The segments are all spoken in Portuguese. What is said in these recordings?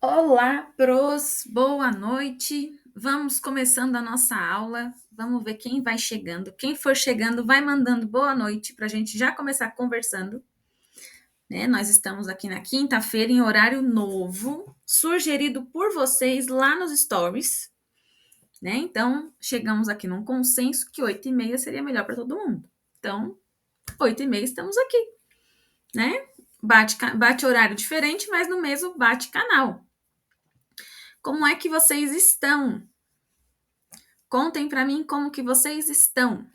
Olá, pros, boa noite. Vamos começando a nossa aula. Vamos ver quem vai chegando. Quem for chegando, vai mandando boa noite para a gente já começar conversando. Né? Nós estamos aqui na quinta-feira em horário novo, sugerido por vocês lá nos stories. Né? Então, chegamos aqui num consenso que 8h30 seria melhor para todo mundo. Então, 8h30 estamos aqui. Né? Bate horário diferente, mas no mesmo bate canal. Como é que vocês estão? Contem para mim como que vocês estão.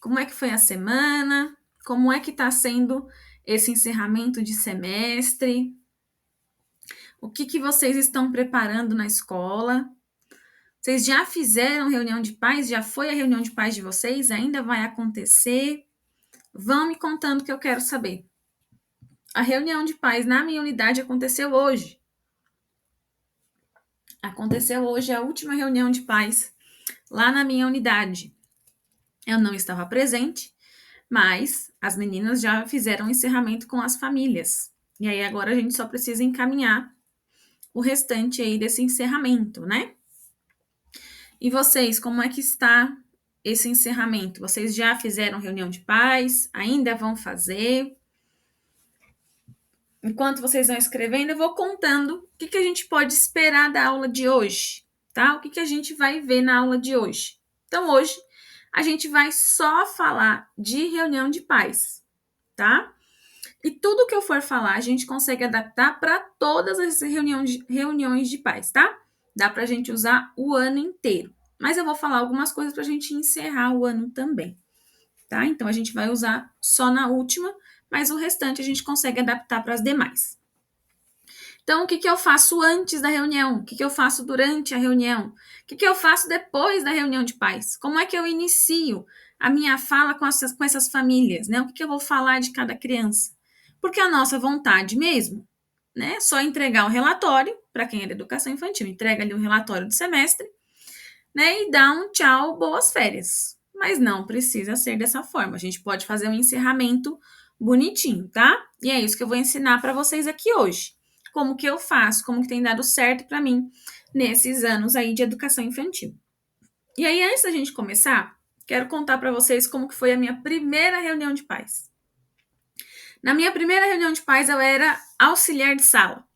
Como é que foi a semana? Como é que está sendo esse encerramento de semestre? O que vocês estão preparando na escola? Vocês já fizeram reunião de pais? Já foi a reunião de pais de vocês? Ainda vai acontecer? Vão me contando que eu quero saber. A reunião de pais na minha unidade aconteceu hoje. Aconteceu hoje a última reunião de pais lá na minha unidade. Eu não estava presente, mas as meninas já fizeram o encerramento com as famílias. E aí agora a gente só precisa encaminhar o restante aí desse encerramento, né? E vocês, como é que está esse encerramento? Vocês já fizeram reunião de pais? Ainda vão fazer? Enquanto vocês vão escrevendo, eu vou contando o que a gente pode esperar da aula de hoje, tá? O que a gente vai ver na aula de hoje. Então, hoje, a gente vai só falar de reunião de pais, tá? E tudo que eu for falar, a gente consegue adaptar para todas as reuniões de pais, tá? Dá para a gente usar o ano inteiro. Mas eu vou falar algumas coisas para a gente encerrar o ano também, tá? Então, a gente vai usar só na última, mas o restante a gente consegue adaptar para as demais. Então, o que eu faço antes da reunião? O que eu faço durante a reunião? O que eu faço depois da reunião de pais? Como é que eu inicio a minha fala com essas famílias, né? O que eu vou falar de cada criança? Porque a nossa vontade mesmo, né? Só entregar o relatório, para quem é da educação infantil, entrega ali um relatório do semestre, né? E dá um tchau, boas férias. Mas não precisa ser dessa forma. A gente pode fazer um encerramento bonitinho, tá? E é isso que eu vou ensinar para vocês aqui hoje. Como que eu faço, como que tem dado certo para mim nesses anos aí de educação infantil. E aí, antes da gente começar, quero contar para vocês como que foi a minha primeira reunião de pais. Na minha primeira reunião de pais, eu era auxiliar de sala.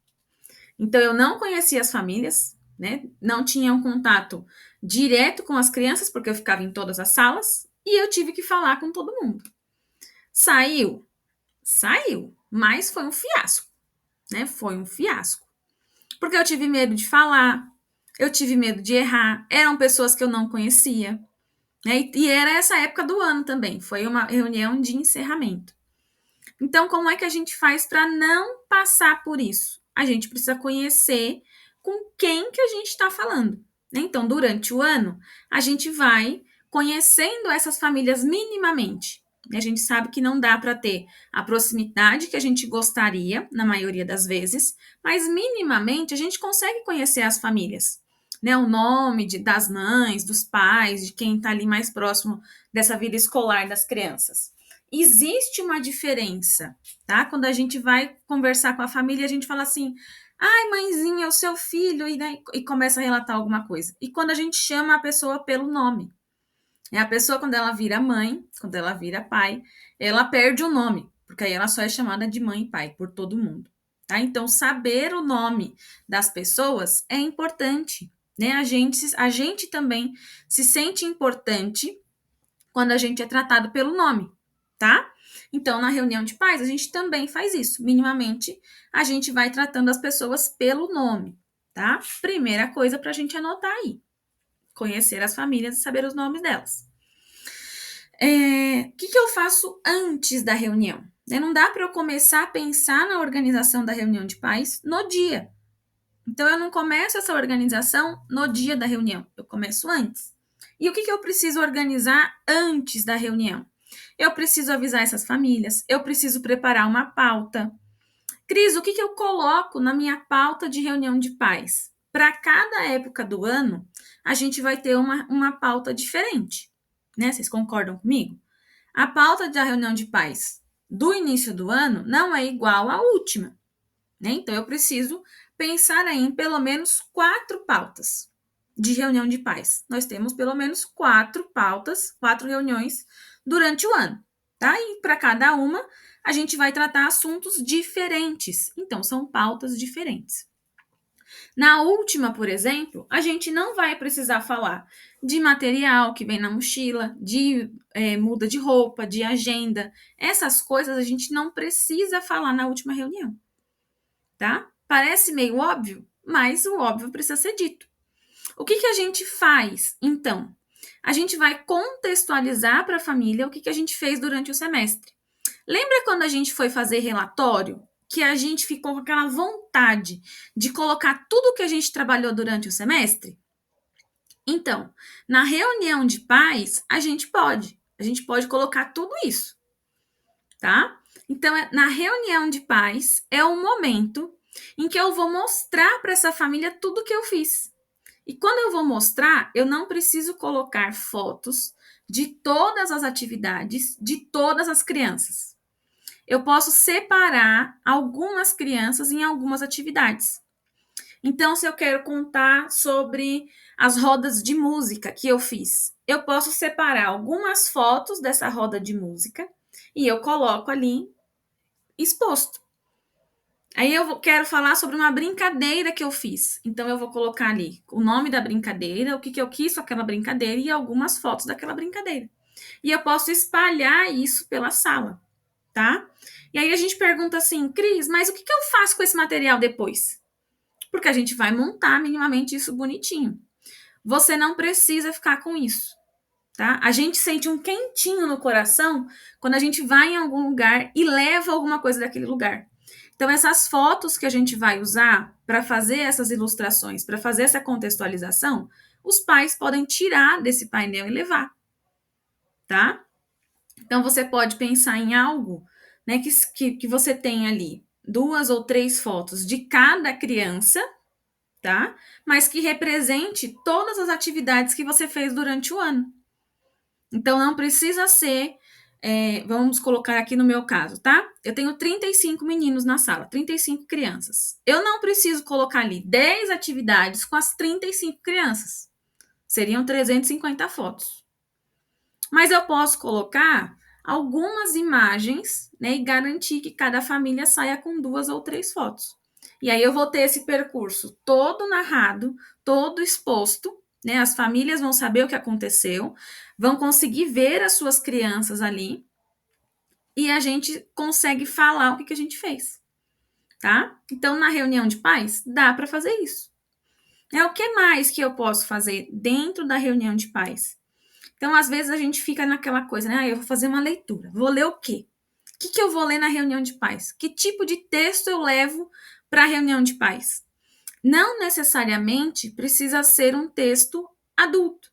Então, eu não conhecia as famílias, né? Não tinha um contato direto com as crianças, porque eu ficava em todas as salas, e eu tive que falar com todo mundo. Saiu? Saiu, mas foi um fiasco, né? Foi um fiasco. Porque eu tive medo de falar, eu tive medo de errar, eram pessoas que eu não conhecia, né? E era essa época do ano também, foi uma reunião de encerramento. Então, como é que a gente faz para não passar por isso? A gente precisa conhecer com quem que a gente está falando, né? Então, durante o ano, a gente vai conhecendo essas famílias minimamente. A gente sabe que não dá para ter a proximidade que a gente gostaria, na maioria das vezes, mas minimamente a gente consegue conhecer as famílias. Né, o nome das mães, dos pais, de quem está ali mais próximo dessa vida escolar das crianças. Existe uma diferença, tá? Quando a gente vai conversar com a família, a gente fala assim: ai, mãezinha, é o seu filho, e começa a relatar alguma coisa. E quando a gente chama a pessoa pelo nome, a pessoa, quando ela vira mãe, quando ela vira pai, ela perde o nome, porque aí ela só é chamada de mãe e pai por todo mundo. Tá? Então, saber o nome das pessoas é importante. Né? A gente também se sente importante quando a gente é tratado pelo nome, tá? Então, na reunião de pais, a gente também faz isso. Minimamente, a gente vai tratando as pessoas pelo nome, tá? Primeira coisa para a gente anotar aí. Conhecer as famílias e saber os nomes delas. O que eu faço antes da reunião? Não dá para eu começar a pensar na organização da reunião de pais no dia. Então, eu não começo essa organização no dia da reunião, eu começo antes. E o que eu preciso organizar antes da reunião? Eu preciso avisar essas famílias, eu preciso preparar uma pauta. Cris, o que eu coloco na minha pauta de reunião de pais? Para cada época do ano, a gente vai ter uma pauta diferente. Né? Vocês concordam comigo? A pauta da reunião de pais do início do ano não é igual à última. Né? Então, eu preciso pensar aí em pelo menos 4 pautas de reunião de pais. Nós temos pelo menos 4 pautas, 4 reuniões durante o ano, tá? E para cada uma, a gente vai tratar assuntos diferentes. Então, são pautas diferentes. Na última, por exemplo, a gente não vai precisar falar de material que vem na mochila, de muda de roupa, de agenda. Essas coisas a gente não precisa falar na última reunião, tá? Parece meio óbvio, mas o óbvio precisa ser dito. O que a gente faz, então? A gente vai contextualizar para a família o que a gente fez durante o semestre. Lembra quando a gente foi fazer relatório? Que a gente ficou com aquela vontade de colocar tudo que a gente trabalhou durante o semestre? Então, na reunião de pais, a gente pode colocar tudo isso, tá? Então, na reunião de pais é o momento em que eu vou mostrar para essa família tudo que eu fiz. E quando eu vou mostrar, eu não preciso colocar fotos de todas as atividades de todas as crianças. Eu posso separar algumas crianças em algumas atividades. Então, se eu quero contar sobre as rodas de música que eu fiz, eu posso separar algumas fotos dessa roda de música e eu coloco ali exposto. Aí eu quero falar sobre uma brincadeira que eu fiz. Então, eu vou colocar ali o nome da brincadeira, o que eu quis com aquela brincadeira e algumas fotos daquela brincadeira. E eu posso espalhar isso pela sala, tá? E aí a gente pergunta assim, Cris, mas o que eu faço com esse material depois? Porque a gente vai montar minimamente isso bonitinho. Você não precisa ficar com isso, tá? A gente sente um quentinho no coração quando a gente vai em algum lugar e leva alguma coisa daquele lugar. Então, essas fotos que a gente vai usar para fazer essas ilustrações, para fazer essa contextualização, os pais podem tirar desse painel e levar, tá? Então, você pode pensar em algo, né, que você tem ali 2 ou 3 fotos de cada criança, tá? Mas que represente todas as atividades que você fez durante o ano. Então, não precisa ser, vamos colocar aqui no meu caso, tá? Eu tenho 35 meninos na sala, 35 crianças. Eu não preciso colocar ali 10 atividades com as 35 crianças. Seriam 350 fotos. Mas eu posso colocar algumas imagens, né, e garantir que cada família saia com 2 ou 3 fotos. E aí eu vou ter esse percurso todo narrado, todo exposto, né? As famílias vão saber o que aconteceu, vão conseguir ver as suas crianças ali e a gente consegue falar o que a gente fez, tá? Então, na reunião de pais, dá para fazer isso. O que mais que eu posso fazer dentro da reunião de pais? Então, às vezes, a gente fica naquela coisa, né? Eu vou fazer uma leitura. Vou ler o quê? O que eu vou ler na reunião de pais? Que tipo de texto eu levo para a reunião de pais? Não necessariamente precisa ser um texto adulto.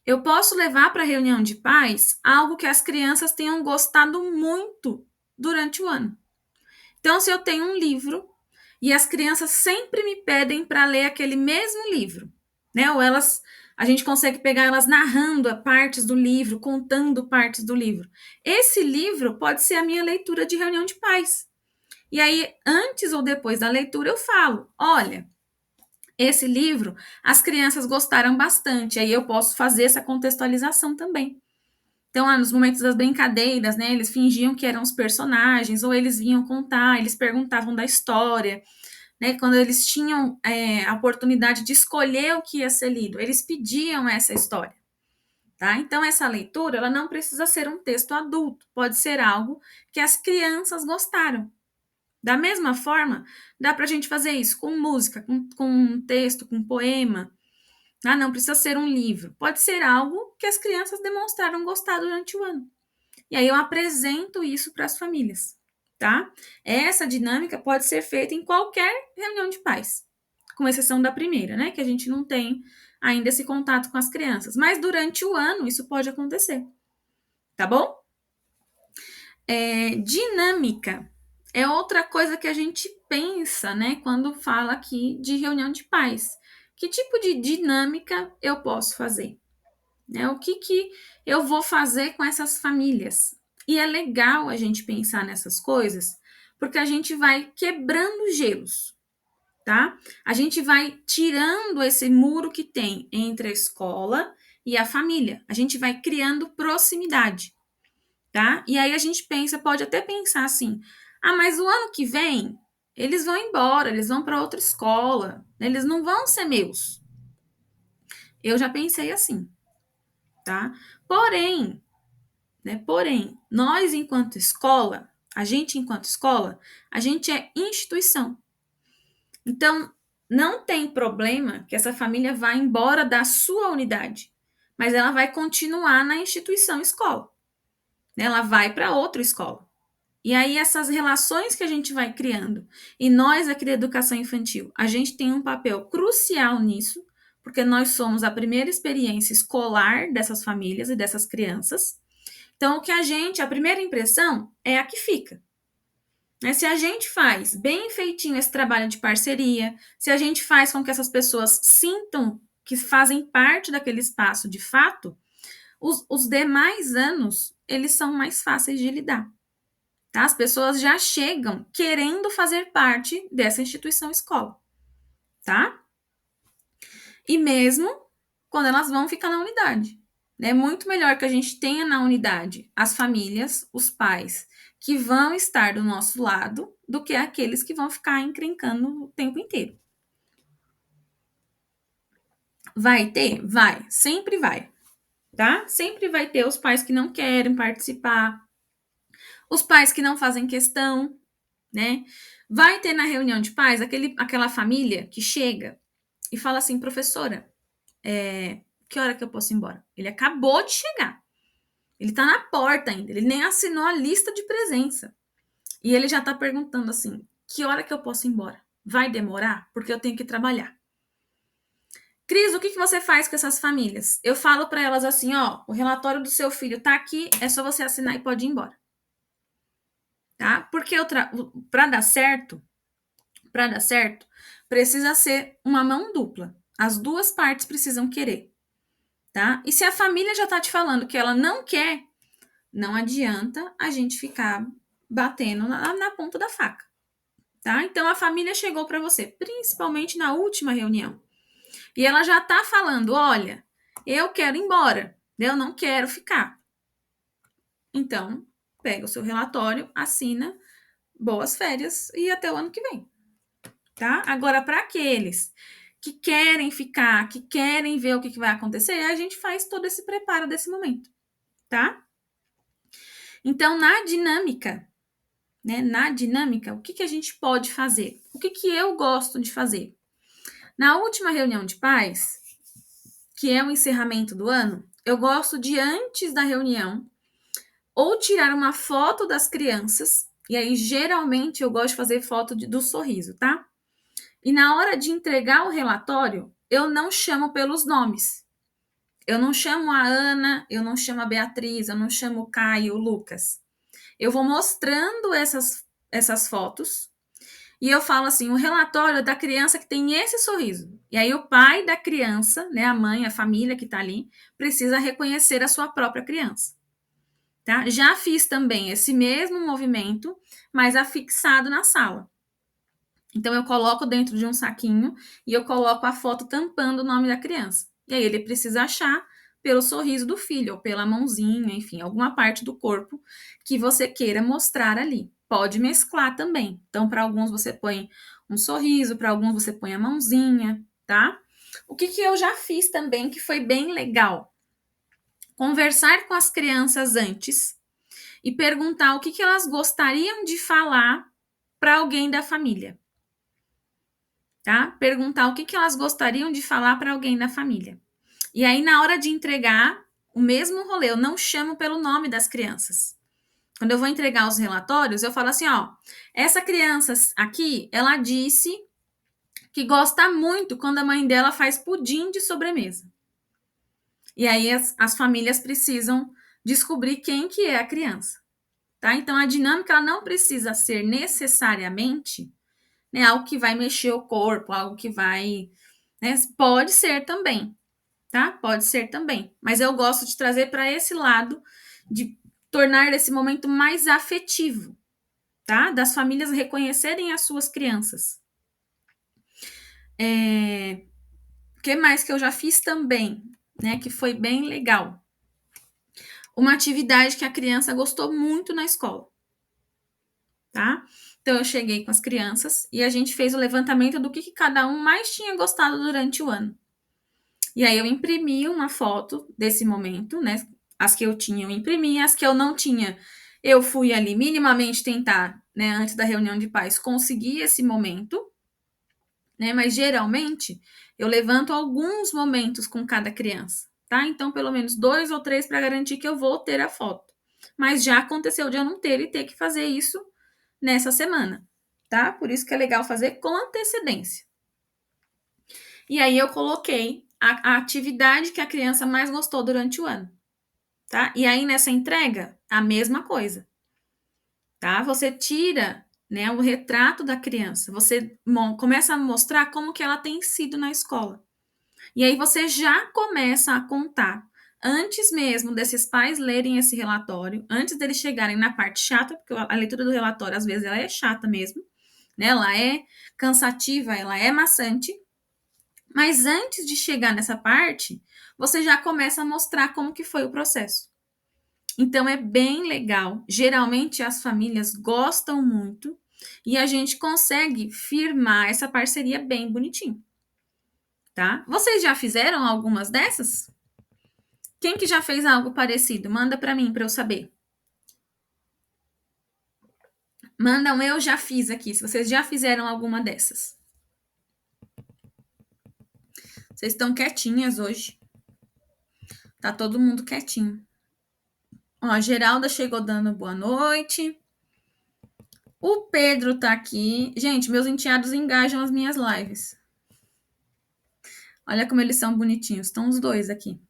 Eu posso levar para a reunião de pais algo que as crianças tenham gostado muito durante o ano. Então, se eu tenho um livro e as crianças sempre me pedem para ler aquele mesmo livro, né? Ou a gente consegue pegar elas narrando partes do livro, contando partes do livro. Esse livro pode ser a minha leitura de reunião de pais. E aí, antes ou depois da leitura, eu falo: olha, esse livro as crianças gostaram bastante. Aí eu posso fazer essa contextualização também. Então, nos momentos das brincadeiras, né, eles fingiam que eram os personagens, ou eles vinham contar, eles perguntavam da história, né, quando eles tinham a oportunidade de escolher o que ia ser lido, eles pediam essa história, tá? Então, essa leitura, ela não precisa ser um texto adulto, pode ser algo que as crianças gostaram. Da mesma forma, dá para a gente fazer isso com música, com um texto, com um poema. Não precisa ser um livro. Pode ser algo que as crianças demonstraram gostar durante o ano. E aí eu apresento isso para as famílias, tá? Essa dinâmica pode ser feita em qualquer reunião de pais, com exceção da primeira, né? Que a gente não tem ainda esse contato com as crianças. Mas durante o ano isso pode acontecer, tá bom? Dinâmica é outra coisa que a gente pensa, né? Quando fala aqui de reunião de pais. Que tipo de dinâmica eu posso fazer? O que eu vou fazer com essas famílias? E é legal a gente pensar nessas coisas, porque a gente vai quebrando gelos. tá? A gente vai tirando esse muro que tem entre a escola e a família. A gente vai criando proximidade, tá? E aí a gente pensa, pode até pensar assim: ah, mas o ano que vem eles vão embora, eles vão para outra escola, eles não vão ser meus. Eu já pensei assim, tá? Porém, nós enquanto escola, a gente é instituição. Então, não tem problema que essa família vá embora da sua unidade, mas ela vai continuar na instituição escola, né? Ela vai para outra escola. E aí, essas relações que a gente vai criando, e nós aqui da educação infantil, a gente tem um papel crucial nisso, porque nós somos a primeira experiência escolar dessas famílias e dessas crianças. Então, a primeira impressão é a que fica. Né? Se a gente faz bem feitinho esse trabalho de parceria, se a gente faz com que essas pessoas sintam que fazem parte daquele espaço de fato, os demais anos, eles são mais fáceis de lidar. Tá? As pessoas já chegam querendo fazer parte dessa instituição escola, tá? E mesmo quando elas vão ficar na unidade. É muito melhor que a gente tenha na unidade as famílias, os pais, que vão estar do nosso lado, do que aqueles que vão ficar encrencando o tempo inteiro. Vai ter? Vai. Sempre vai. Tá? Sempre vai ter os pais que não querem participar, os pais que não fazem questão, né? Vai ter na reunião de pais aquela família que chega e fala assim: professora, que hora que eu posso ir embora? Ele acabou de chegar. Ele tá na porta ainda. Ele nem assinou a lista de presença. E ele já tá perguntando assim: que hora que eu posso ir embora? Vai demorar? Porque eu tenho que trabalhar. Cris, o que você faz com essas famílias? Eu falo para elas assim: ó, o relatório do seu filho tá aqui, é só você assinar e pode ir embora. Tá? Porque para dar certo, precisa ser uma mão dupla. As duas partes precisam querer. Tá? E se a família já tá te falando que ela não quer, não adianta a gente ficar batendo na ponta da faca. Tá? Então a família chegou para você, principalmente na última reunião. E ela já tá falando: olha, eu quero ir embora, eu não quero ficar. Então, pega o seu relatório, assina, boas férias e até o ano que vem. Tá? Agora, para aqueles que querem ficar, que querem ver o que vai acontecer, a gente faz todo esse preparo desse momento, tá? Então, na dinâmica, o que a gente pode fazer? O que eu gosto de fazer? Na última reunião de pais, que é o encerramento do ano, eu gosto de, antes da reunião, ou tirar uma foto das crianças, e aí geralmente eu gosto de fazer foto do sorriso, tá? E na hora de entregar o relatório, eu não chamo pelos nomes. Eu não chamo a Ana, eu não chamo a Beatriz, eu não chamo o Caio, o Lucas. Eu vou mostrando essas fotos e eu falo assim: o relatório é da criança que tem esse sorriso. E aí o pai da criança, né, a mãe, a família que está ali, precisa reconhecer a sua própria criança. Tá? Já fiz também esse mesmo movimento, mas afixado na sala. Então eu coloco dentro de um saquinho e eu coloco a foto tampando o nome da criança. E aí ele precisa achar pelo sorriso do filho, ou pela mãozinha, enfim, alguma parte do corpo que você queira mostrar ali. Pode mesclar também. Então, para alguns você põe um sorriso, para alguns você põe a mãozinha, tá? O que eu já fiz também que foi bem legal? Conversar com as crianças antes e perguntar o que elas gostariam de falar para alguém da família. Tá? Perguntar o que elas gostariam de falar para alguém da família. E aí, na hora de entregar, o mesmo rolê, eu não chamo pelo nome das crianças. Quando eu vou entregar os relatórios, eu falo assim: ó, essa criança aqui, ela disse que gosta muito quando a mãe dela faz pudim de sobremesa. E aí as famílias precisam descobrir quem que é a criança. Tá? Então, a dinâmica ela não precisa ser necessariamente, né, algo que vai mexer o corpo, algo que vai... Né, pode ser também, tá? Pode ser também. Mas eu gosto de trazer para esse lado de tornar esse momento mais afetivo, tá? Das famílias reconhecerem as suas crianças. O que mais que eu já fiz também, né? Que foi bem legal. Uma atividade que a criança gostou muito na escola, tá? Então eu cheguei com as crianças e a gente fez o levantamento do que cada um mais tinha gostado durante o ano. E aí eu imprimi uma foto desse momento, né? As que eu tinha, eu imprimi, as que eu não tinha, eu fui ali minimamente tentar, né, antes da reunião de pais, conseguir esse momento, né? Mas geralmente eu levanto alguns momentos com cada criança, tá? Então, pelo menos 2 ou 3 para garantir que eu vou ter a foto. Mas já aconteceu de eu não ter e ter que fazer isso nessa semana, tá? Por isso que é legal fazer com antecedência. E aí eu coloquei a atividade que a criança mais gostou durante o ano, tá? E aí nessa entrega, a mesma coisa, tá? Você tira, né, o retrato da criança, você começa a mostrar como que ela tem sido na escola. E aí você já começa a contar, antes mesmo desses pais lerem esse relatório, antes deles chegarem na parte chata, porque a leitura do relatório às vezes ela é chata mesmo, né? Ela é cansativa, ela é maçante. Mas antes de chegar nessa parte, você já começa a mostrar como que foi o processo. Então é bem legal. Geralmente as famílias gostam muito e a gente consegue firmar essa parceria bem bonitinho, tá? Vocês já fizeram algumas dessas? Quem que já fez algo parecido? Manda para mim para eu saber. Manda um eu já fiz aqui, se vocês já fizeram alguma dessas. Vocês estão quietinhas hoje. Tá todo mundo quietinho. Ó, a Geralda chegou dando boa noite. O Pedro tá aqui. Gente, meus enteados engajam as minhas lives. Olha como eles são bonitinhos. Estão os dois aqui.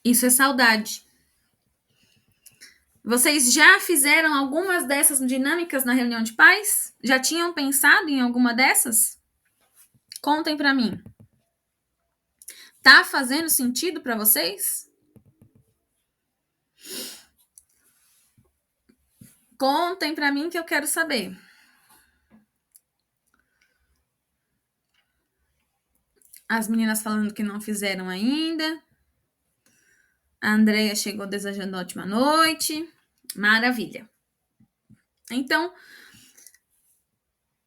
Isso é saudade. Vocês já fizeram algumas dessas dinâmicas na reunião de pais? Já tinham pensado em alguma dessas? Contem para mim. Tá fazendo sentido para vocês? Contem para mim que eu quero saber. As meninas falando que não fizeram ainda. A Andrea chegou desejando ótima noite. Maravilha. Então,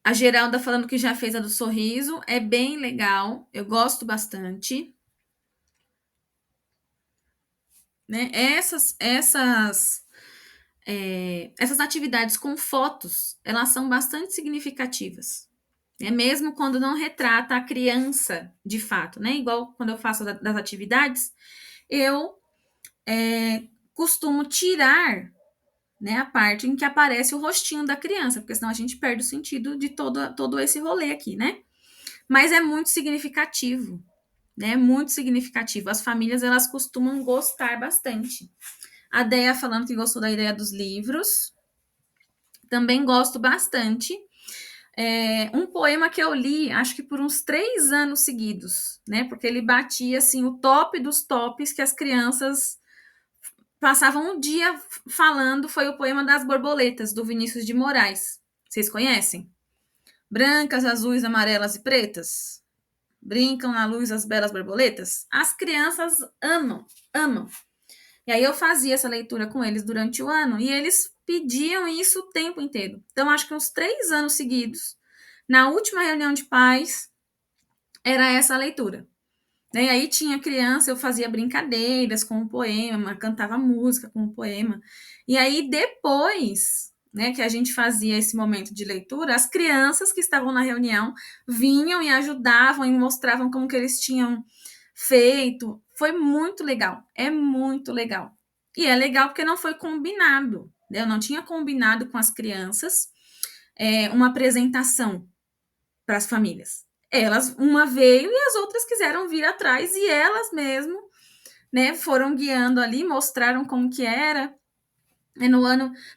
a Geralda falando que já fez a do sorriso. É bem legal. Eu gosto bastante. Né? Essas atividades com fotos, elas são bastante significativas. Né? Mesmo quando não retrata a criança de fato. Né? Igual quando eu faço das atividades, eu costumo tirar, né, a parte em que aparece o rostinho da criança, porque senão a gente perde o sentido de todo esse rolê aqui, né? Mas é muito significativo, né? Muito significativo. As famílias, elas costumam gostar bastante. A Deia falando que gostou da ideia dos livros. Também gosto bastante. Um poema que eu li, acho que por uns 3 anos seguidos, né? Porque ele batia, assim, o top dos tops que as crianças passavam um dia falando, foi o poema das borboletas, do Vinícius de Moraes. Vocês conhecem? Brancas, azuis, amarelas e pretas. Brincam na luz as belas borboletas. As crianças amam, amam. E aí eu fazia essa leitura com eles durante o ano e eles pediam isso o tempo inteiro. Então, acho que uns 3 anos seguidos, na última reunião de pais, era essa leitura. E aí tinha criança, eu fazia brincadeiras com o poema, cantava música com o poema. E aí depois, né, que a gente fazia esse momento de leitura, as crianças que estavam na reunião vinham e ajudavam e mostravam como que eles tinham feito. Foi muito legal, é muito legal. E é legal porque não foi combinado, né? Eu não tinha combinado com as crianças uma apresentação para as famílias. Elas, uma veio e as outras quiseram vir atrás e elas mesmo, né, foram guiando ali, mostraram como que era. E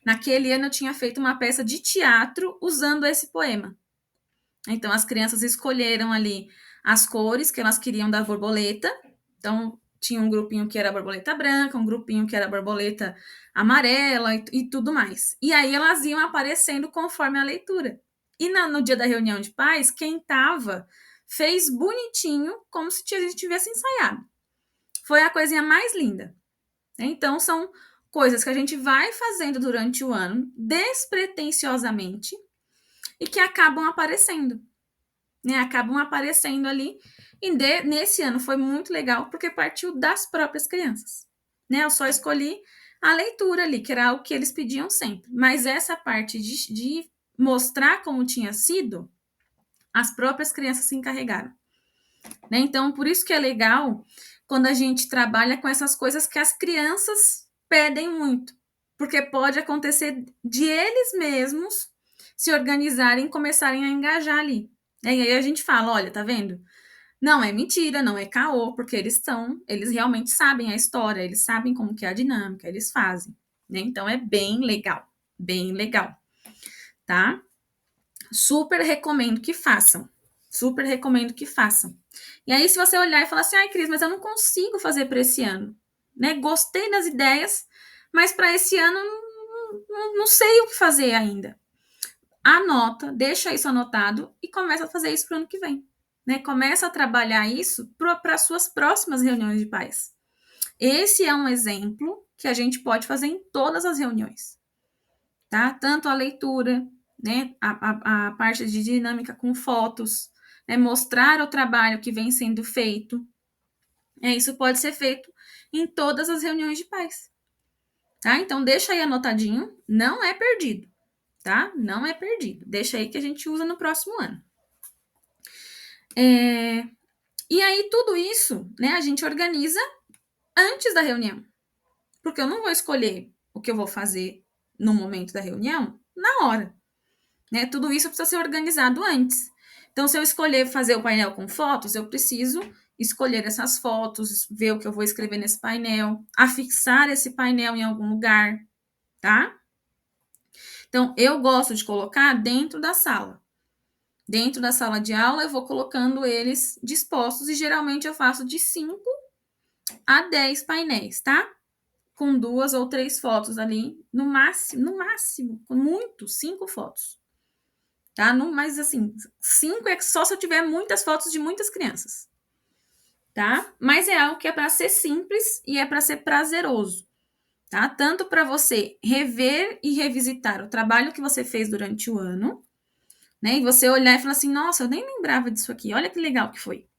naquele ano eu tinha feito uma peça de teatro usando esse poema. Então as crianças escolheram ali as cores que elas queriam da borboleta. Então tinha um grupinho que era borboleta branca, um grupinho que era borboleta amarela e tudo mais. E aí elas iam aparecendo conforme a leitura. E no dia da reunião de pais, quem estava fez bonitinho, como se a gente tivesse ensaiado. Foi a coisinha mais linda. Então, são coisas que a gente vai fazendo durante o ano, despretensiosamente, e que acabam aparecendo. Né? Acabam aparecendo ali. E nesse ano foi muito legal, porque partiu das próprias crianças. Né? Eu só escolhi a leitura ali, que era o que eles pediam sempre. Mas essa parte de mostrar como tinha sido, as próprias crianças se encarregaram. Né? Então, por isso que é legal quando a gente trabalha com essas coisas que as crianças pedem muito. Porque pode acontecer de eles mesmos se organizarem e começarem a engajar ali. E aí a gente fala, olha, tá vendo? Não é mentira, não é caô, porque eles realmente sabem a história, eles sabem como que é a dinâmica, eles fazem. Né? Então é bem legal, tá? Super recomendo que façam. Super recomendo que façam. E aí, se você olhar e falar assim, ai, Cris, mas eu não consigo fazer para esse ano. Né? Gostei das ideias, mas para esse ano não sei o que fazer ainda. Anota, deixa isso anotado e começa a fazer isso para o ano que vem. Né? Começa a trabalhar isso para as suas próximas reuniões de pais. Esse é um exemplo que a gente pode fazer em todas as reuniões. Tá? Tanto a leitura, né? A parte de dinâmica com fotos, né? Mostrar o trabalho que vem sendo feito. Isso pode ser feito em todas as reuniões de pais. Tá? Então, deixa aí anotadinho, não é perdido, tá? Não é perdido. Deixa aí que a gente usa no próximo ano. E aí, tudo isso, né, a gente organiza antes da reunião. Porque eu não vou escolher o que eu vou fazer no momento da reunião na hora. Né? Tudo isso precisa ser organizado antes. Então, se eu escolher fazer o painel com fotos, eu preciso escolher essas fotos, ver o que eu vou escrever nesse painel, afixar esse painel em algum lugar, tá? Então, eu gosto de colocar dentro da sala. Dentro da sala de aula, eu vou colocando eles dispostos e geralmente eu faço de 5 a 10 painéis, tá? Com 2 ou 3 fotos ali, no máximo, com muito, 5 fotos. Tá? Mas assim, 5 é só se eu tiver muitas fotos de muitas crianças. Tá? Mas é algo que é para ser simples e é para ser prazeroso. Tá? Tanto para você rever e revisitar o trabalho que você fez durante o ano, né? E você olhar e falar assim, nossa, eu nem lembrava disso aqui, olha que legal que foi.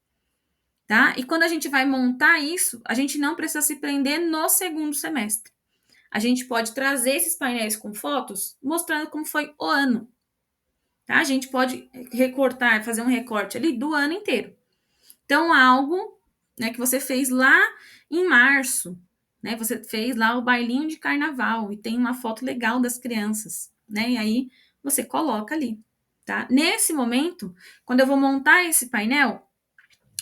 Tá? E quando a gente vai montar isso, a gente não precisa se prender no segundo semestre. A gente pode trazer esses painéis com fotos mostrando como foi o ano. Tá? A gente pode recortar, fazer um recorte ali do ano inteiro. Então, algo, né, que você fez lá em março, né? Você fez lá o bailinho de carnaval e tem uma foto legal das crianças, né? E aí você coloca ali, tá? Nesse momento, quando eu vou montar esse painel,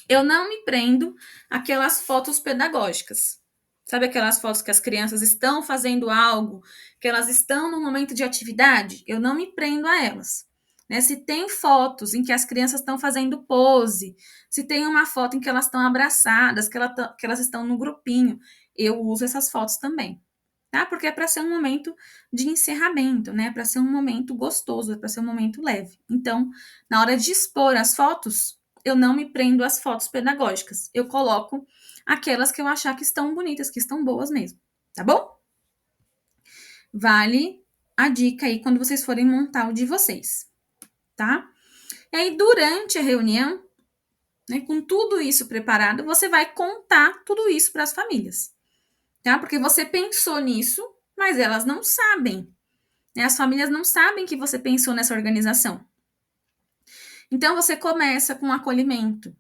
eu não me prendo àquelas fotos pedagógicas. Sabe aquelas fotos que as crianças estão fazendo algo, que elas estão no momento de atividade? Eu não me prendo a elas. Né? Se tem fotos em que as crianças estão fazendo pose, se tem uma foto em que elas estão abraçadas, que elas estão no grupinho, eu uso essas fotos também. Tá? Porque é para ser um momento de encerramento, né? Para ser um momento gostoso, é para ser um momento leve. Então, na hora de expor as fotos, eu não me prendo às fotos pedagógicas. Eu coloco aquelas que eu achar que estão bonitas, que estão boas mesmo. Tá bom? Vale a dica aí quando vocês forem montar o de vocês. Tá? E aí, durante a reunião, né, com tudo isso preparado, você vai contar tudo isso para as famílias. Tá? Porque você pensou nisso, mas elas não sabem. Né? As famílias não sabem que você pensou nessa organização. Então, você começa com acolhimento.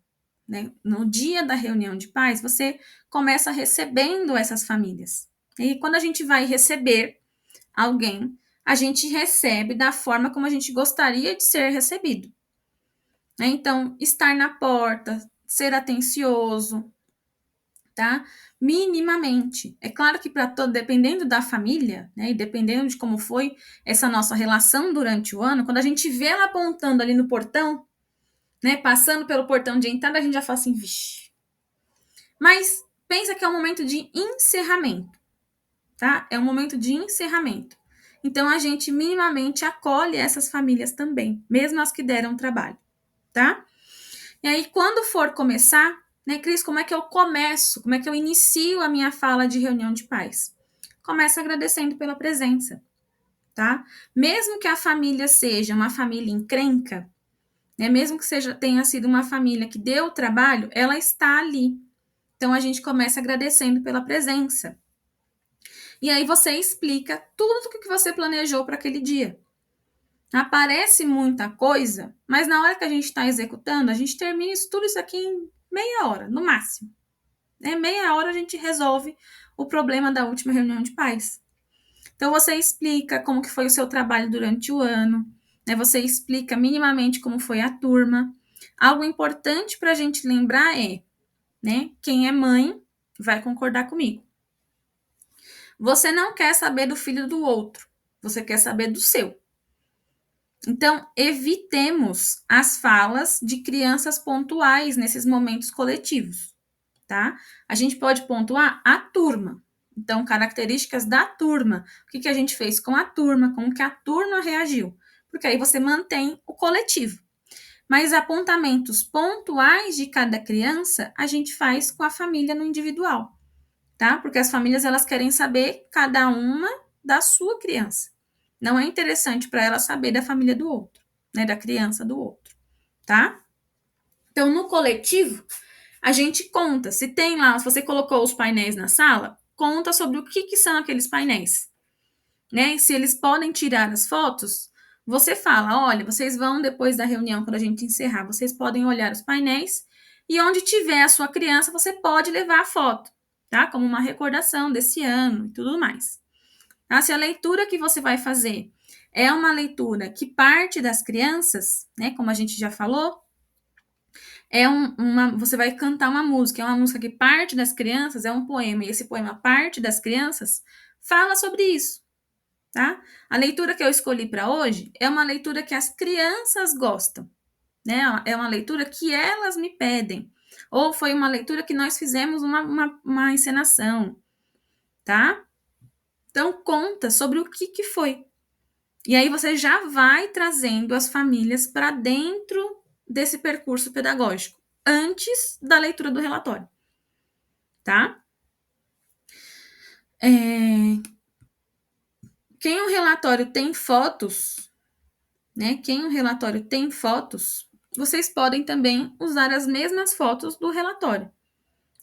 Né? No dia da reunião de pais, você começa recebendo essas famílias. E quando a gente vai receber alguém, a gente recebe da forma como a gente gostaria de ser recebido. Né? Então, estar na porta, ser atencioso, tá? Minimamente. É claro que dependendo da família, né, e dependendo de como foi essa nossa relação durante o ano, quando a gente vê ela apontando ali no portão, né, passando pelo portão de entrada, a gente já fala assim, vixe. Mas pensa que é um momento de encerramento, tá? É um momento de encerramento. Então, a gente minimamente acolhe essas famílias também, mesmo as que deram trabalho, tá? E aí, quando for começar, né, Cris, como é que eu começo? Como é que eu inicio a minha fala de reunião de pais? Começo agradecendo pela presença, tá? Mesmo que a família seja uma família encrenca, né, mesmo que tenha sido uma família que deu trabalho, ela está ali. Então, a gente começa agradecendo pela presença. E aí você explica tudo o que você planejou para aquele dia. Aparece muita coisa, mas na hora que a gente está executando, a gente termina tudo isso aqui em meia hora, no máximo. Meia hora a gente resolve o problema da última reunião de pais. Então, você explica como que foi o seu trabalho durante o ano, né? Você explica minimamente como foi a turma. Algo importante para a gente lembrar é, né? Quem é mãe vai concordar comigo. Você não quer saber do filho do outro, você quer saber do seu. Então, evitemos as falas de crianças pontuais nesses momentos coletivos, tá? A gente pode pontuar a turma. Então, características da turma. O que a gente fez com a turma, como que a turma reagiu. Porque aí você mantém o coletivo. Mas apontamentos pontuais de cada criança, a gente faz com a família no individual, tá? Porque as famílias, elas querem saber cada uma da sua criança. Não é interessante para ela saber da família do outro, né? Da criança do outro, tá? Então, no coletivo, a gente conta. Se tem lá, se você colocou os painéis na sala, conta sobre o que são aqueles painéis, né? Se eles podem tirar as fotos, você fala, olha, vocês vão depois da reunião, quando a gente encerrar, vocês podem olhar os painéis e onde tiver a sua criança, você pode levar a foto, tá? Como uma recordação desse ano e tudo mais. Tá? Se a leitura que você vai fazer é uma leitura que parte das crianças, né? Como a gente já falou, você vai cantar uma música, é uma música que parte das crianças, é um poema, e esse poema parte das crianças, fala sobre isso, tá? A leitura que eu escolhi para hoje é uma leitura que as crianças gostam, né? É uma leitura que elas me pedem, ou foi uma leitura que nós fizemos uma encenação, tá? Então, conta sobre o que foi. E aí você já vai trazendo as famílias para dentro desse percurso pedagógico, antes da leitura do relatório, tá? Quem o relatório tem fotos, né? Quem o relatório tem fotos, vocês podem também usar as mesmas fotos do relatório.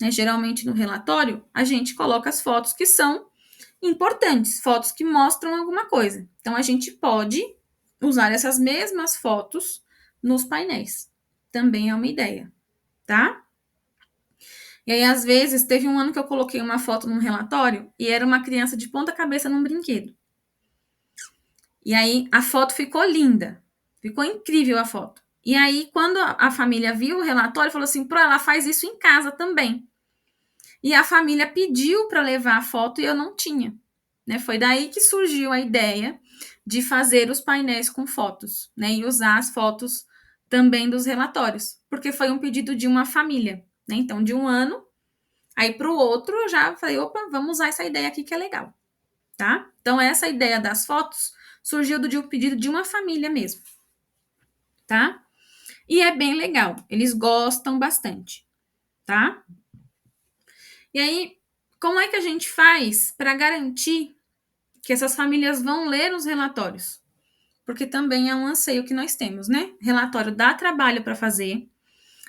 Né? Geralmente no relatório, a gente coloca as fotos que são importantes, fotos que mostram alguma coisa. Então, a gente pode usar essas mesmas fotos nos painéis. Também é uma ideia, tá? E aí, às vezes, teve um ano que eu coloquei uma foto num relatório e era uma criança de ponta cabeça num brinquedo. E aí, a foto ficou linda. Ficou incrível a foto. E aí, quando a família viu o relatório, falou assim, ela faz isso em casa também. E a família pediu para levar a foto e eu não tinha. Né? Foi daí que surgiu a ideia de fazer os painéis com fotos, né? E usar as fotos também dos relatórios, porque foi um pedido de uma família, né? Então, de um ano, aí para o outro, eu já falei, opa, vamos usar essa ideia aqui que é legal, tá? Então, essa ideia das fotos surgiu do pedido de uma família mesmo, tá? E é bem legal, eles gostam bastante, tá? E aí, como é que a gente faz para garantir que essas famílias vão ler os relatórios? Porque também é um anseio que nós temos, né? Relatório dá trabalho para fazer,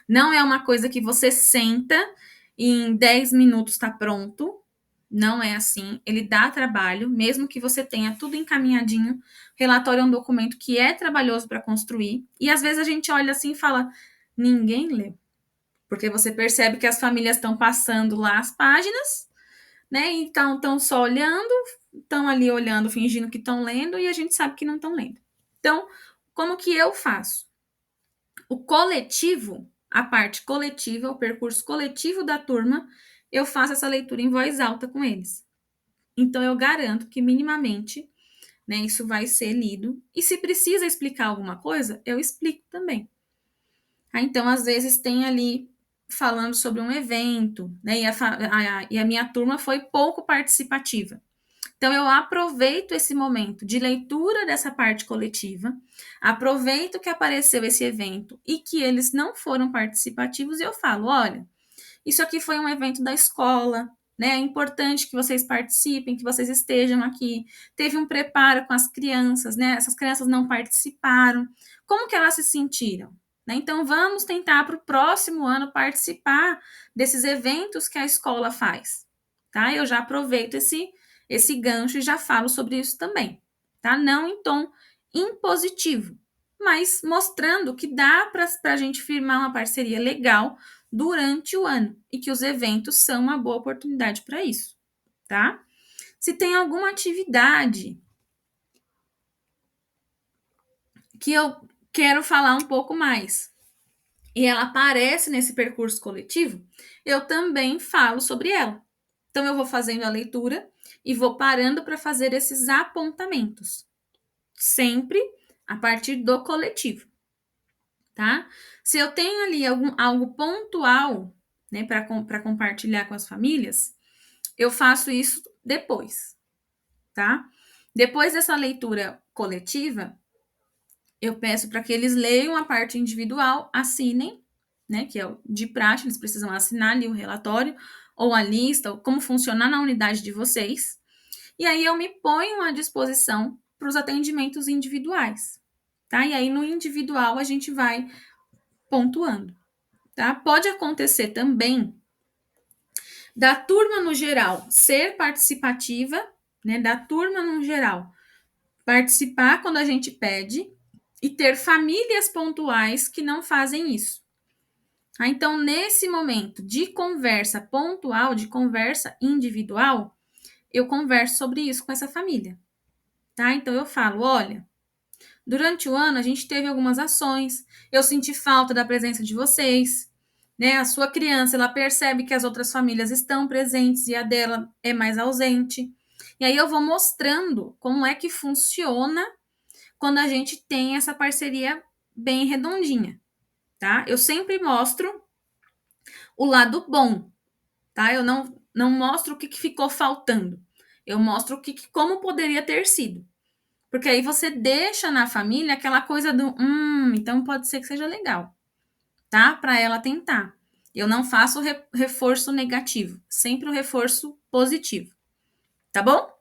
não é uma coisa que você senta e em 10 minutos está pronto, não é assim, ele dá trabalho, mesmo que você tenha tudo encaminhadinho. Relatório é um documento que é trabalhoso para construir, e às vezes a gente olha assim e fala, ninguém leu, porque você percebe que as famílias estão passando lá as páginas, né? Então estão só olhando, estão ali olhando, fingindo que estão lendo, e a gente sabe que não estão lendo. Então, como que eu faço? O coletivo, a parte coletiva, o percurso coletivo da turma, eu faço essa leitura em voz alta com eles. Então, eu garanto que minimamente, né, isso vai ser lido. E se precisa explicar alguma coisa, eu explico também. Então, às vezes, tem ali falando sobre um evento, né, e a minha turma foi pouco participativa. Então, eu aproveito esse momento de leitura dessa parte coletiva, aproveito que apareceu esse evento e que eles não foram participativos e eu falo, olha, isso aqui foi um evento da escola, né? É importante que vocês participem, que vocês estejam aqui. Teve um preparo com as crianças, né? Essas crianças não participaram. Como que elas se sentiram? Né? Então, vamos tentar para o próximo ano participar desses eventos que a escola faz. Tá? Eu já aproveito esse gancho e já falo sobre isso também. Tá? Não em tom impositivo, mas mostrando que dá para a gente firmar uma parceria legal durante o ano e que os eventos são uma boa oportunidade para isso, tá? Se tem alguma atividade que eu quero falar um pouco mais e ela aparece nesse percurso coletivo, eu também falo sobre ela. Então eu vou fazendo a leitura e vou parando para fazer esses apontamentos, sempre a partir do coletivo, tá? Se eu tenho ali algo pontual, né, para compartilhar com as famílias, eu faço isso depois, tá? Depois dessa leitura coletiva, eu peço para que eles leiam a parte individual, assinem, né, que é o de praxe, eles precisam assinar ali o relatório ou a lista, ou como funcionar na unidade de vocês. E aí eu me ponho à disposição para os atendimentos individuais, tá? E aí no individual a gente vai pontuando, tá? Pode acontecer também da turma no geral ser participativa, né? Da turma no geral participar quando a gente pede e ter famílias pontuais que não fazem isso. Então, nesse momento de conversa pontual, de conversa individual, eu converso sobre isso com essa família, tá? Então, eu falo, olha, durante o ano a gente teve algumas ações, eu senti falta da presença de vocês, né? A sua criança, ela percebe que as outras famílias estão presentes e a dela é mais ausente. E aí eu vou mostrando como é que funciona quando a gente tem essa parceria bem redondinha, tá? Eu sempre mostro o lado bom, tá? Eu não mostro o que ficou faltando. Eu mostro como poderia ter sido. Porque aí você deixa na família aquela coisa do, então pode ser que seja legal, tá? Para ela tentar. Eu não faço reforço negativo, sempre o reforço positivo. Tá bom?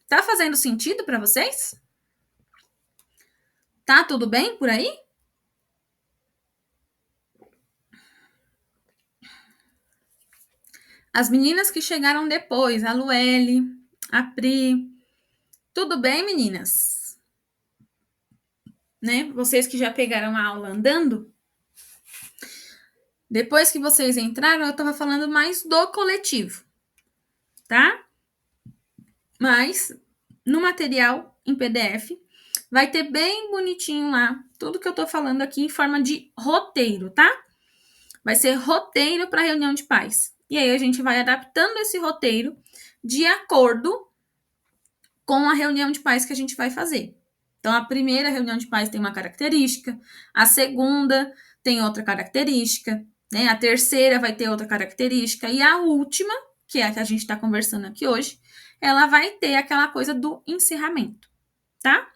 Tá fazendo sentido para vocês? Tá tudo bem por aí? As meninas que chegaram depois, a Luele, a Pri. Tudo bem, meninas? Né? Vocês que já pegaram a aula andando? Depois que vocês entraram, eu estava falando mais do coletivo, tá? Mas no material em PDF vai ter bem bonitinho lá tudo que eu tô falando aqui em forma de roteiro, tá? Vai ser roteiro para reunião de pais. E aí a gente vai adaptando esse roteiro de acordo com a reunião de pais que a gente vai fazer. Então, a primeira reunião de pais tem uma característica, a segunda tem outra característica, né? A terceira vai ter outra característica, e a última, que é a que a gente está conversando aqui hoje, ela vai ter aquela coisa do encerramento, tá?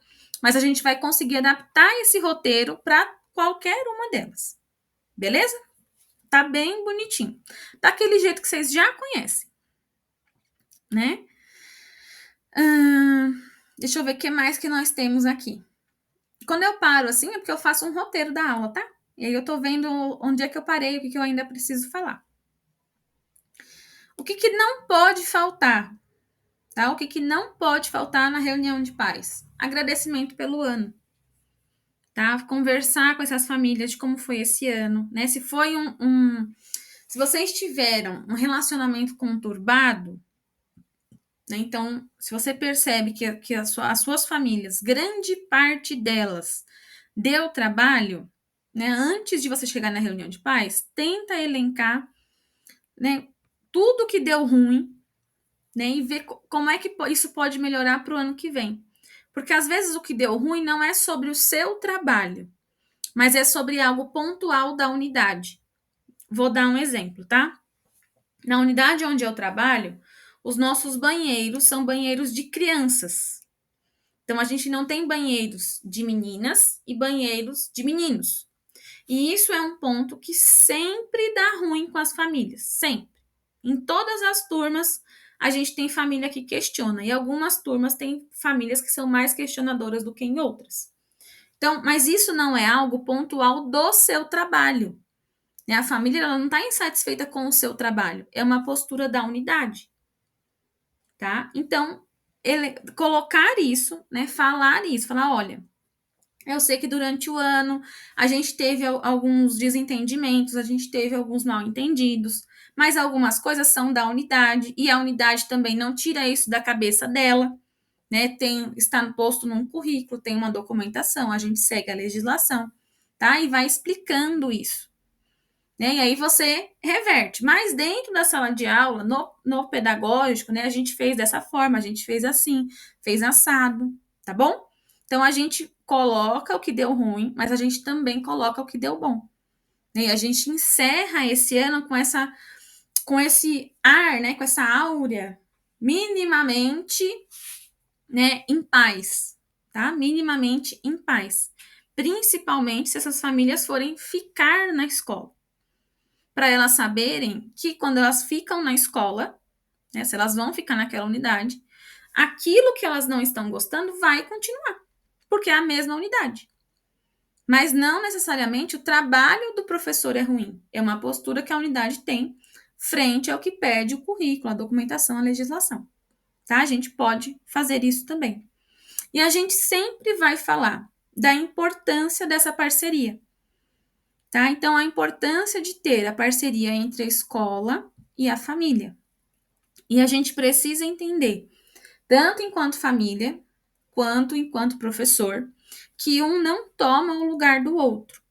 Mas a gente vai conseguir adaptar esse roteiro para qualquer uma delas, beleza? Tá bem bonitinho. Daquele jeito que vocês já conhecem, né? Deixa eu ver o que mais que nós temos aqui. Quando eu paro assim, é porque eu faço um roteiro da aula, tá? E aí eu tô vendo onde é que eu parei, o que eu ainda preciso falar. O que não pode faltar, tá? O que não pode faltar na reunião de pais? Agradecimento pelo ano, tá? Conversar com essas famílias de como foi esse ano, né? Se foi se vocês tiveram um relacionamento conturbado, né? Então, se você percebe que as suas famílias, grande parte delas, deu trabalho, né? Antes de você chegar na reunião de pais, tenta elencar, né, tudo que deu ruim, né? E ver como é que isso pode melhorar para o ano que vem. Porque às vezes o que deu ruim não é sobre o seu trabalho, mas é sobre algo pontual da unidade. Vou dar um exemplo, tá? Na unidade onde eu trabalho, os nossos banheiros são banheiros de crianças. Então, a gente não tem banheiros de meninas e banheiros de meninos. E isso é um ponto que sempre dá ruim com as famílias, sempre. Em todas as turmas, a gente tem família que questiona, e algumas turmas têm famílias que são mais questionadoras do que em outras. Então, mas isso não é algo pontual do seu trabalho. Né? A família ela não está insatisfeita com o seu trabalho, é uma postura da unidade. Tá? Então, colocar isso, né, falar isso, falar, olha, eu sei que durante o ano a gente teve alguns desentendimentos, a gente teve alguns mal-entendidos, mas algumas coisas são da unidade e a unidade também não tira isso da cabeça dela, né? Está posto num currículo, tem uma documentação, a gente segue a legislação, tá? E vai explicando isso. Né? E aí você reverte. Mas dentro da sala de aula, no pedagógico, né, a gente fez dessa forma, a gente fez assim, fez assado, tá bom? Então a gente coloca o que deu ruim, mas a gente também coloca o que deu bom. Né? E a gente encerra esse ano com esse ar, né, com essa áurea minimamente, né, em paz, tá? Minimamente em paz. Principalmente se essas famílias forem ficar na escola, para elas saberem que quando elas ficam na escola, né, se elas vão ficar naquela unidade, aquilo que elas não estão gostando vai continuar, porque é a mesma unidade. Mas não necessariamente o trabalho do professor é ruim, é uma postura que a unidade tem frente ao que pede o currículo, a documentação, a legislação. Tá? A gente pode fazer isso também. E a gente sempre vai falar da importância dessa parceria. Tá? Então, a importância de ter a parceria entre a escola e a família. E a gente precisa entender, tanto enquanto família, quanto enquanto professor, que um não toma o lugar do outro.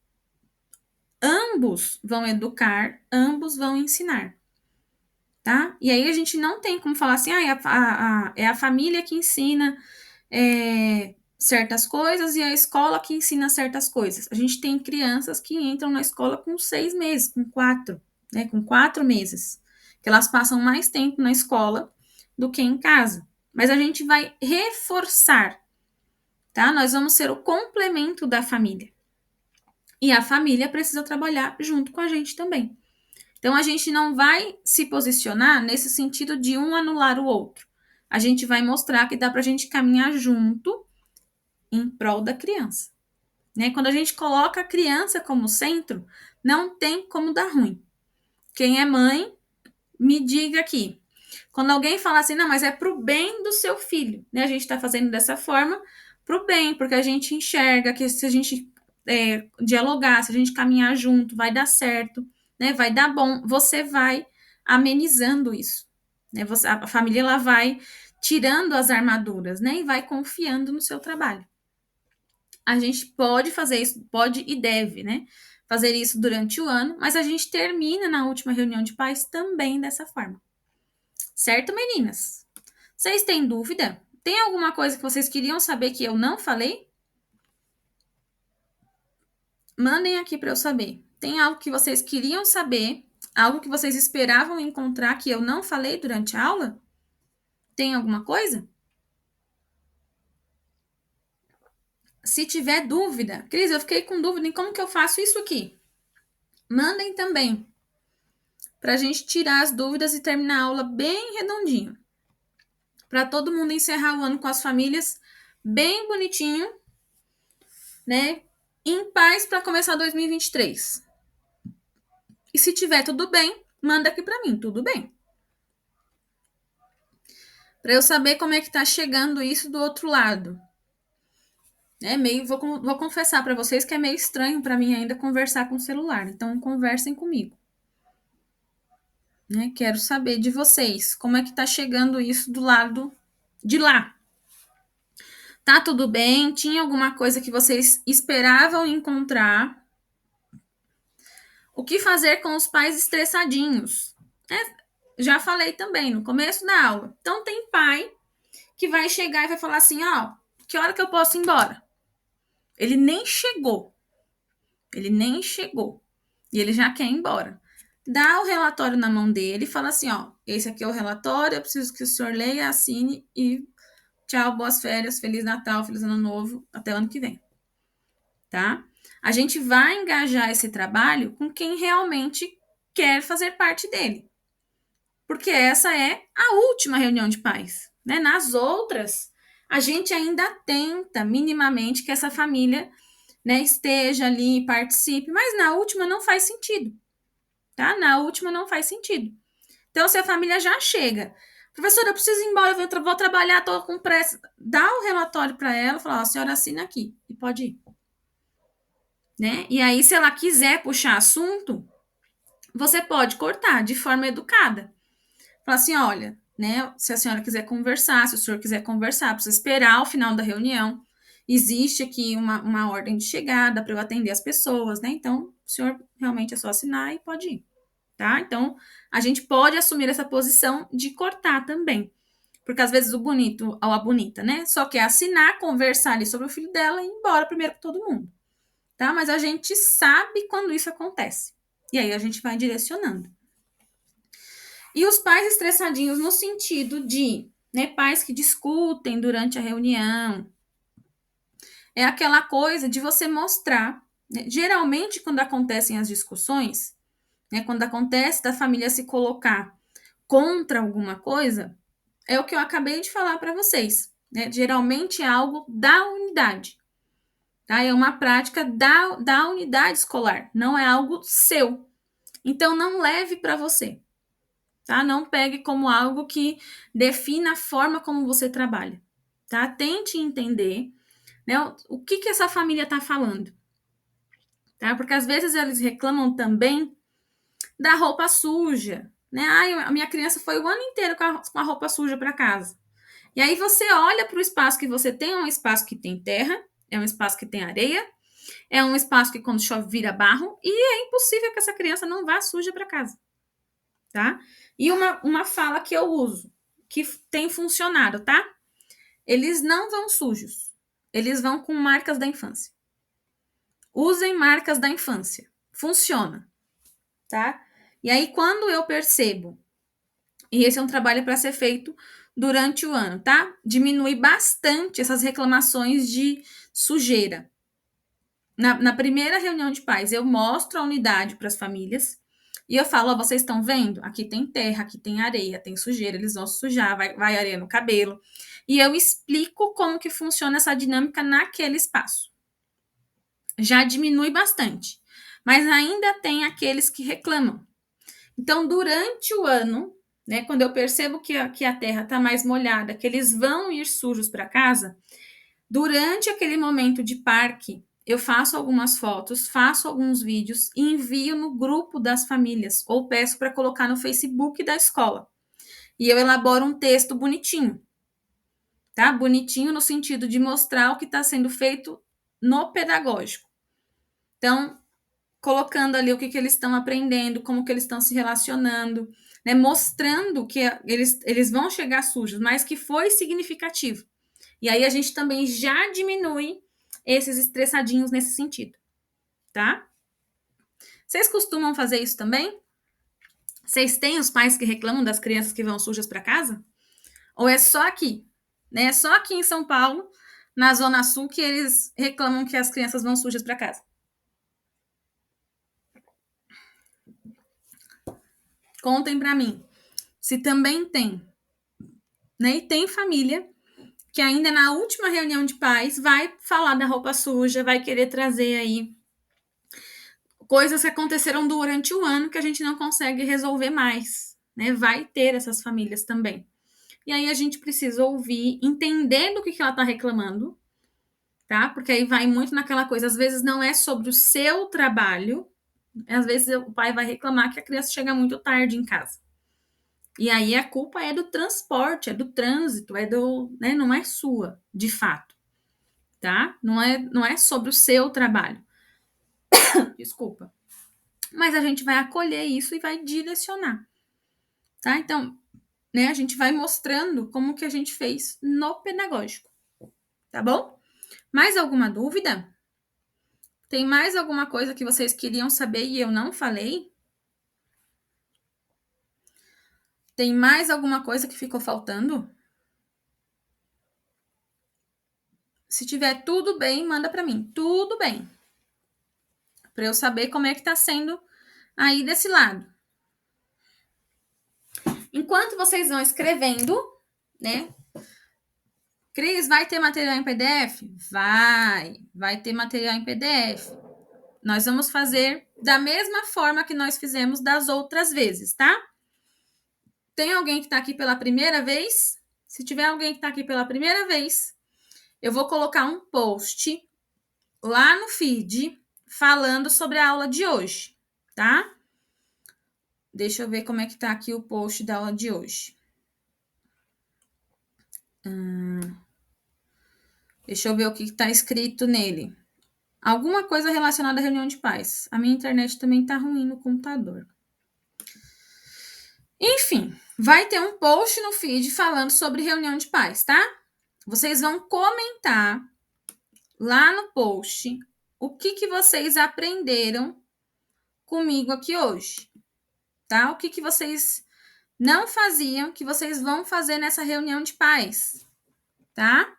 Ambos vão educar, ambos vão ensinar. Tá? E aí a gente não tem como falar assim, é a família que ensina certas coisas e a escola que ensina certas coisas. A gente tem crianças que entram na escola com 6 meses, com 4, né, com 4 meses, que elas passam mais tempo na escola do que em casa. Mas a gente vai reforçar, tá? Nós vamos ser o complemento da família. E a família precisa trabalhar junto com a gente também. Então, a gente não vai se posicionar nesse sentido de um anular o outro. A gente vai mostrar que dá para a gente caminhar junto em prol da criança. Né? Quando a gente coloca a criança como centro, não tem como dar ruim. Quem é mãe, me diga aqui. Quando alguém fala assim, não, mas é pro bem do seu filho, né? A gente está fazendo dessa forma pro bem, porque a gente enxerga que se a gente dialogar, se a gente caminhar junto, vai dar certo, né? Vai dar bom. Você vai amenizando isso, né? A família ela vai tirando as armaduras, né? E vai confiando no seu trabalho. A gente pode fazer isso, pode e deve, né? Fazer isso durante o ano, mas a gente termina na última reunião de pais também dessa forma. Certo, meninas? Vocês têm dúvida? Tem alguma coisa que vocês queriam saber que eu não falei? Mandem aqui para eu saber. Tem algo que vocês queriam saber? Algo que vocês esperavam encontrar que eu não falei durante a aula? Tem alguma coisa? Se tiver dúvida, Cris, eu fiquei com dúvida em como que eu faço isso aqui. Mandem também, para a gente tirar as dúvidas e terminar a aula bem redondinho. Para todo mundo encerrar o ano com as famílias bem bonitinho, né? Em paz para começar 2023. E se tiver tudo bem, manda aqui para mim, tudo bem. Para eu saber como é que tá chegando isso do outro lado. Vou confessar para vocês que é meio estranho para mim ainda conversar com o celular. Então, conversem comigo. Né? Quero saber de vocês, como é que tá chegando isso do lado de lá. Tá tudo bem? Tinha alguma coisa que vocês esperavam encontrar? O que fazer com os pais estressadinhos? Já falei também no começo da aula. Então, tem pai que vai chegar e vai falar assim, ó, que hora que eu posso ir embora? Ele nem chegou. E ele já quer ir embora. dá o relatório na mão dele e fala assim, ó, esse aqui é o relatório, eu preciso que o senhor leia, assine e tchau, boas férias, Feliz Natal, Feliz Ano Novo, até o ano que vem, tá? A gente vai engajar esse trabalho com quem realmente quer fazer parte dele, porque essa é a última reunião de pais, né? Nas outras, a gente ainda tenta minimamente que essa família, né, esteja ali, participe, mas na última não faz sentido, tá? Na última não faz sentido. Então, se a família já chega, professora, eu preciso ir embora, eu vou trabalhar, estou com pressa, dá o relatório para ela, fala, ó, a senhora assina aqui e pode ir, né? E aí, se ela quiser puxar assunto, você pode cortar de forma educada. Fala assim, olha, né, se a senhora quiser conversar, se o senhor quiser conversar, precisa esperar o final da reunião. Existe aqui uma ordem de chegada para eu atender as pessoas, né? Então, o senhor realmente é só assinar e pode ir, tá? Então, a gente pode assumir essa posição de cortar também. Porque às vezes o bonito ou a bonita, né, só quer assinar, conversar ali sobre o filho dela e ir embora primeiro com todo mundo, tá? Mas a gente sabe quando isso acontece. E aí a gente vai direcionando. E os pais estressadinhos no sentido de, né, pais que discutem durante a reunião. É aquela coisa de você mostrar, né, geralmente quando acontecem as discussões, né, quando acontece da família se colocar contra alguma coisa, é o que eu acabei de falar para vocês, né? Geralmente é algo da unidade, tá? É uma prática da unidade escolar, não é algo seu. Então, não leve para você, tá? Não pegue como algo que defina a forma como você trabalha, tá? Tente entender, né, o que essa família está falando, tá? Porque às vezes eles reclamam também da roupa suja, né? Ai, a minha criança foi o ano inteiro com a roupa suja para casa. E aí você olha para o espaço que você tem, é um espaço que tem terra, é um espaço que tem areia, é um espaço que quando chove vira barro, e é impossível que essa criança não vá suja para casa, tá? E uma fala que eu uso, que tem funcionado, tá? Eles não vão sujos, eles vão com marcas da infância. Usem marcas da infância, funciona, tá? E aí quando eu percebo, e esse é um trabalho para ser feito durante o ano, tá? Diminui bastante essas reclamações de sujeira. Na primeira reunião de pais, eu mostro a unidade para as famílias e eu falo: ó, vocês estão vendo? Aqui tem terra, aqui tem areia, tem sujeira, eles vão se sujar, vai areia no cabelo. E eu explico como que funciona essa dinâmica naquele espaço. Já diminui bastante, mas ainda tem aqueles que reclamam. Então, durante o ano, né, quando eu percebo que a terra está mais molhada, que eles vão ir sujos para casa, durante aquele momento de parque, eu faço algumas fotos, faço alguns vídeos e envio no grupo das famílias ou peço para colocar no Facebook da escola. E eu elaboro um texto bonitinho, tá? Bonitinho no sentido de mostrar o que está sendo feito no pedagógico. Então, colocando ali o que eles estão aprendendo, como que eles estão se relacionando, né? Mostrando que eles vão chegar sujos, mas que foi significativo. E aí a gente também já diminui esses estressadinhos nesse sentido, tá? Vocês costumam fazer isso também? Vocês têm os pais que reclamam das crianças que vão sujas para casa? Ou é só aqui? Né? É só aqui em São Paulo, na Zona Sul, que eles reclamam que as crianças vão sujas para casa? Contem para mim se também tem. Né? E tem família que ainda na última reunião de pais vai falar da roupa suja, vai querer trazer aí coisas que aconteceram durante o ano que a gente não consegue resolver mais, né? Vai ter essas famílias também. E aí a gente precisa ouvir, entender do que ela está reclamando, tá? Porque aí vai muito naquela coisa, às vezes não é sobre o seu trabalho, às vezes o pai vai reclamar que a criança chega muito tarde em casa. E aí a culpa é do transporte, é do trânsito, né? Não é sua, de fato, tá? Não é sobre o seu trabalho. Desculpa. Mas a gente vai acolher isso e vai direcionar, tá? Então, né, a gente vai mostrando como que a gente fez no pedagógico, tá bom? Mais alguma dúvida? Tem mais alguma coisa que vocês queriam saber e eu não falei? Tem mais alguma coisa que ficou faltando? Se tiver tudo bem, manda para mim. Tudo bem. Para eu saber como é que tá sendo aí desse lado. Enquanto vocês vão escrevendo, né? Cris, vai ter material em PDF? Vai ter material em PDF. Nós vamos fazer da mesma forma que nós fizemos das outras vezes, tá? Tem alguém que está aqui pela primeira vez? Se tiver alguém que está aqui pela primeira vez, eu vou colocar um post lá no feed falando sobre a aula de hoje, tá? Deixa eu ver como é que tá aqui o post da aula de hoje. Deixa eu ver o que está escrito nele. Alguma coisa relacionada à reunião de pais. A minha internet também tá ruim no computador. Enfim, vai ter um post no feed falando sobre reunião de pais, tá? Vocês vão comentar lá no post o que vocês aprenderam comigo aqui hoje, tá? O que vocês não faziam, que vocês vão fazer nessa reunião de pais, tá?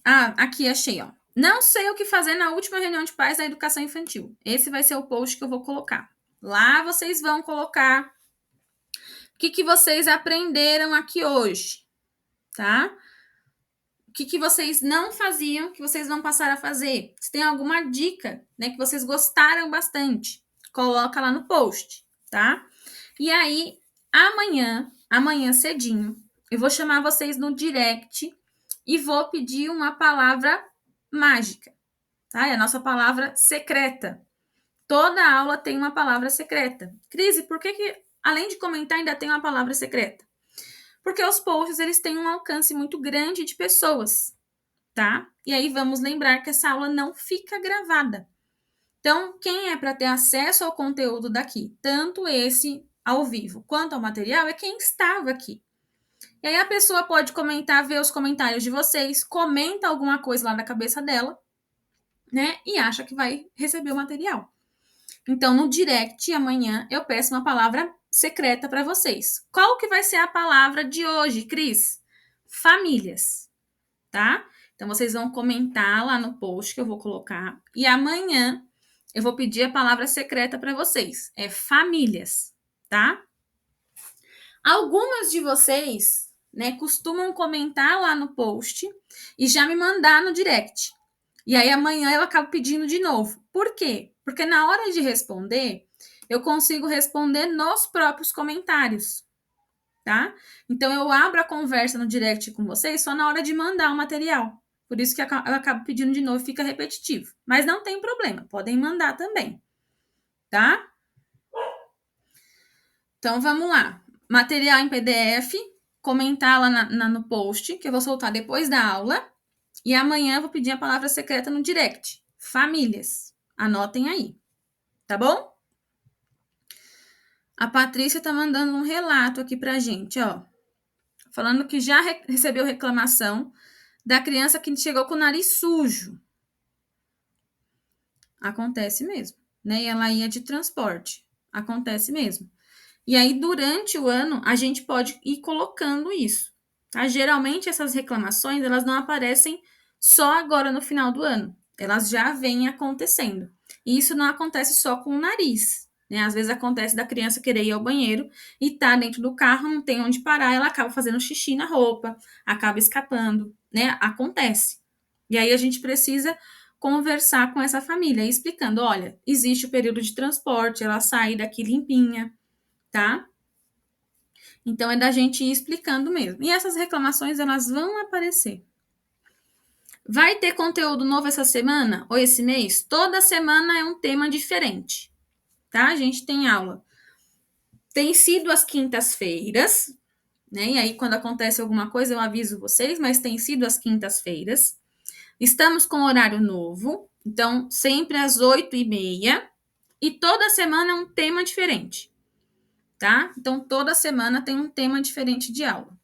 Ah, aqui achei, ó. Não sei o que fazer na última reunião de pais da educação infantil. Esse vai ser o post que eu vou colocar. Lá vocês vão colocar o que vocês aprenderam aqui hoje, tá? O que vocês não faziam, que vocês vão passar a fazer. Se tem alguma dica, né, que vocês gostaram bastante, coloca lá no post, tá? E aí, amanhã cedinho, eu vou chamar vocês no direct e vou pedir uma palavra mágica, tá? É a nossa palavra secreta. Toda aula tem uma palavra secreta. Cris, por que além de comentar ainda tem uma palavra secreta? Porque os posts, eles têm um alcance muito grande de pessoas, tá? E aí vamos lembrar que essa aula não fica gravada. Então, quem é para ter acesso ao conteúdo daqui, tanto esse ao vivo quanto ao material, é quem estava aqui. E aí a pessoa pode comentar, ver os comentários de vocês, comenta alguma coisa lá na cabeça dela, né? E acha que vai receber o material. Então, no direct amanhã, eu peço uma palavra secreta para vocês. Qual que vai ser a palavra de hoje, Cris? Famílias, tá? Então, vocês vão comentar lá no post que eu vou colocar. E amanhã eu vou pedir a palavra secreta para vocês. É famílias, tá? Algumas de vocês, né, costumam comentar lá no post e já me mandar no direct. E aí amanhã eu acabo pedindo de novo. Por quê? Porque na hora de responder, eu consigo responder nos próprios comentários, tá? Então eu abro a conversa no direct com vocês só na hora de mandar o material. Por isso que eu acabo pedindo de novo, fica repetitivo. Mas não tem problema, podem mandar também, tá? Então vamos lá. Material em PDF, comentar lá no post, que eu vou soltar depois da aula. E amanhã eu vou pedir a palavra secreta no direct. Famílias. Anotem aí. Tá bom? A Patrícia tá mandando um relato aqui pra gente, ó. Falando que já recebeu reclamação da criança que chegou com o nariz sujo. Acontece mesmo, né? E ela ia de transporte. Acontece mesmo. E aí, durante o ano, a gente pode ir colocando isso, tá? Geralmente, essas reclamações, elas não aparecem só agora no final do ano. Elas já vêm acontecendo. E isso não acontece só com o nariz, né? Às vezes acontece da criança querer ir ao banheiro e tá dentro do carro, não tem onde parar, ela acaba fazendo xixi na roupa, acaba escapando, né? Acontece. E aí, a gente precisa conversar com essa família, explicando, olha, existe o período de transporte, ela sai daqui limpinha, tá? Então, é da gente ir explicando mesmo. E essas reclamações, elas vão aparecer. Vai ter conteúdo novo essa semana ou esse mês? Toda semana é um tema diferente, tá? A gente tem aula. Tem sido às quintas-feiras, né? E aí, quando acontece alguma coisa, eu aviso vocês, mas tem sido às quintas-feiras. Estamos com horário novo, então, sempre às 8h30. E toda semana é um tema diferente. Tá? Então, toda semana tem um tema diferente de aula.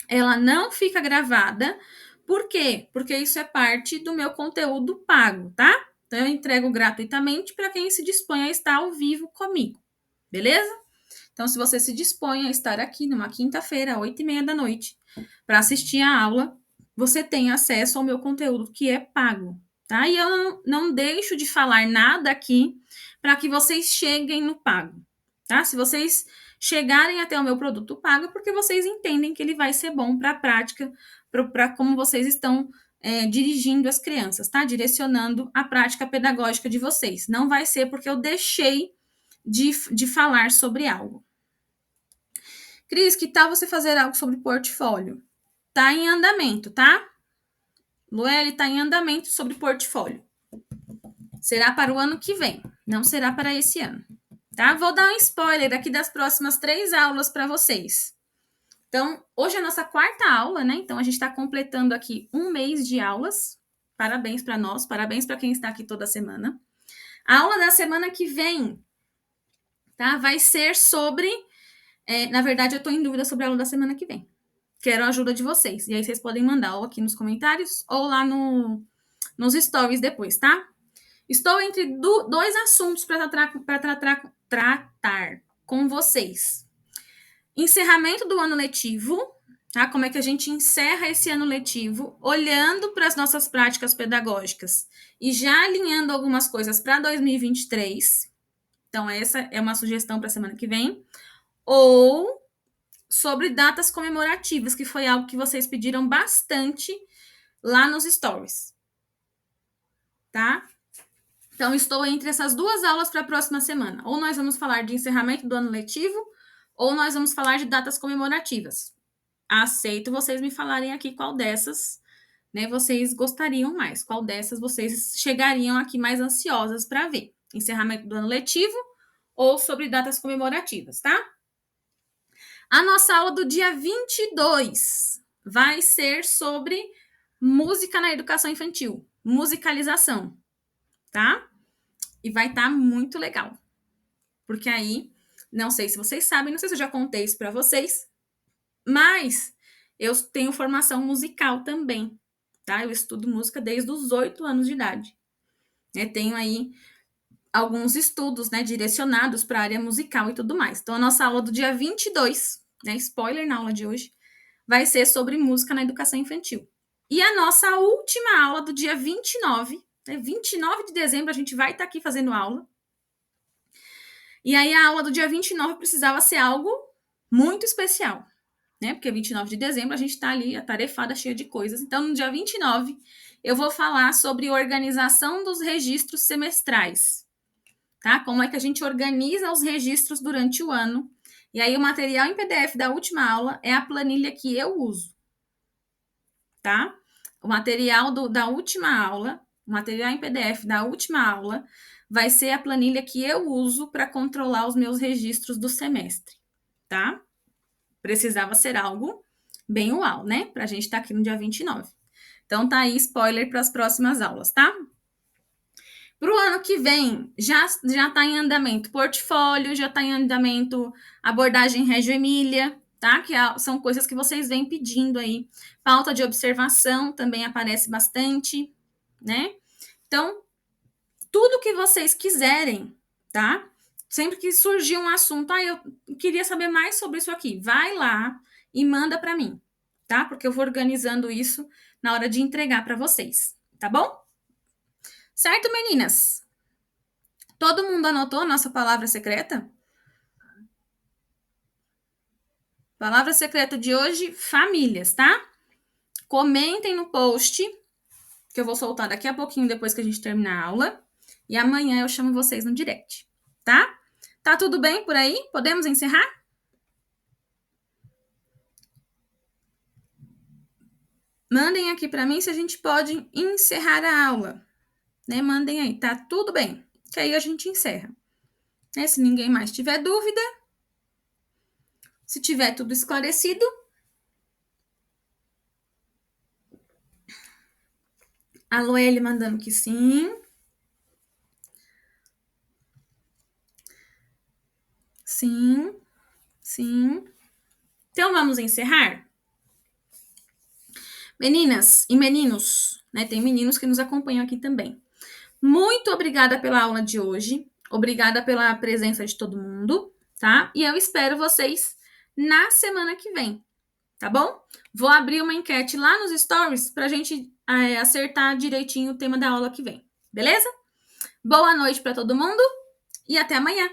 Ela não fica gravada. Por quê? Porque isso é parte do meu conteúdo pago, tá? Então, eu entrego gratuitamente para quem se dispõe a estar ao vivo comigo. Beleza? Então, se você se dispõe a estar aqui numa quinta-feira, 8h30 da noite, para assistir a aula, você tem acesso ao meu conteúdo que é pago, tá? E eu não deixo de falar nada aqui para que vocês cheguem no pago, tá? Se vocês chegarem até o meu produto pago, é porque vocês entendem que ele vai ser bom para a prática, para como vocês estão dirigindo as crianças, tá? Direcionando a prática pedagógica de vocês. Não vai ser porque eu deixei de falar sobre algo. Cris, que tal você fazer algo sobre portfólio? Tá em andamento, tá? Lueli, tá em andamento sobre portfólio. Será para o ano que vem, não será para esse ano, tá? Vou dar um spoiler aqui das próximas 3 aulas para vocês. Então, hoje é a nossa 4ª aula, né? Então, a gente está completando aqui 1 mês de aulas. Parabéns para nós, parabéns para quem está aqui toda semana. A aula da semana que vem, tá? Vai ser sobre... na verdade, eu estou em dúvida sobre a aula da semana que vem. Quero a ajuda de vocês. E aí, vocês podem mandar ou aqui nos comentários ou lá nos stories depois, tá? Estou entre 2 assuntos para tratar com vocês. Encerramento do ano letivo, tá? Como é que a gente encerra esse ano letivo, olhando para as nossas práticas pedagógicas e já alinhando algumas coisas para 2023. Então, essa é uma sugestão para a semana que vem. Ou sobre datas comemorativas, que foi algo que vocês pediram bastante lá nos stories. Tá? Então, estou entre essas 2 aulas para a próxima semana. Ou nós vamos falar de encerramento do ano letivo, ou nós vamos falar de datas comemorativas. Aceito vocês me falarem aqui qual dessas, né, vocês gostariam mais. Qual dessas vocês chegariam aqui mais ansiosas para ver. Encerramento do ano letivo ou sobre datas comemorativas, tá? A nossa aula do dia 22 vai ser sobre música na educação infantil, musicalização, tá? E vai estar muito legal. Porque aí, não sei se vocês sabem, não sei se eu já contei isso para vocês, mas eu tenho formação musical também, tá? Eu estudo música desde os 8 anos de idade. Tenho aí alguns estudos, né, direcionados para a área musical e tudo mais. Então, a nossa aula do dia 22, né, spoiler na aula de hoje, vai ser sobre música na educação infantil. E a nossa última aula do dia 29, né, 29 de dezembro, a gente vai estar aqui fazendo aula. E aí, a aula do dia 29 precisava ser algo muito especial, né? Porque 29 de dezembro a gente está ali atarefada, cheia de coisas. Então, no dia 29, eu vou falar sobre organização dos registros semestrais, tá? Como é que a gente organiza os registros durante o ano. E aí, o material em PDF da última aula é a planilha que eu uso, tá? O material da última aula, o material em PDF da última aula, vai ser a planilha que eu uso para controlar os meus registros do semestre, tá? Precisava ser algo bem uau, né? Para a gente estar aqui no dia 29. Então, tá aí spoiler para as próximas aulas, tá? Para o ano que vem, já está em andamento portfólio, já está em andamento abordagem Reggio Emília, tá? Que são coisas que vocês vêm pedindo aí. Pauta de observação também aparece bastante, né? Então, tudo que vocês quiserem, tá? Sempre que surgir um assunto, eu queria saber mais sobre isso aqui, vai lá e manda para mim, tá? Porque eu vou organizando isso na hora de entregar para vocês, tá bom? Certo, meninas? Todo mundo anotou a nossa palavra secreta? Palavra secreta de hoje, famílias, tá? Comentem no post, que eu vou soltar daqui a pouquinho depois que a gente terminar a aula. E amanhã eu chamo vocês no direct, tá? Tá tudo bem por aí? Podemos encerrar? Mandem aqui para mim se a gente pode encerrar a aula. Né? Mandem aí, tá tudo bem. Que aí a gente encerra. Né? Se ninguém mais tiver dúvida, se tiver tudo esclarecido, a Loeli mandando que sim. Sim, sim. Então, vamos encerrar? Meninas e meninos, né? Tem meninos que nos acompanham aqui também. Muito obrigada pela aula de hoje. Obrigada pela presença de todo mundo, tá? E eu espero vocês na semana que vem, tá bom? Vou abrir uma enquete lá nos stories pra gente acertar direitinho o tema da aula que vem, beleza? Boa noite para todo mundo e até amanhã!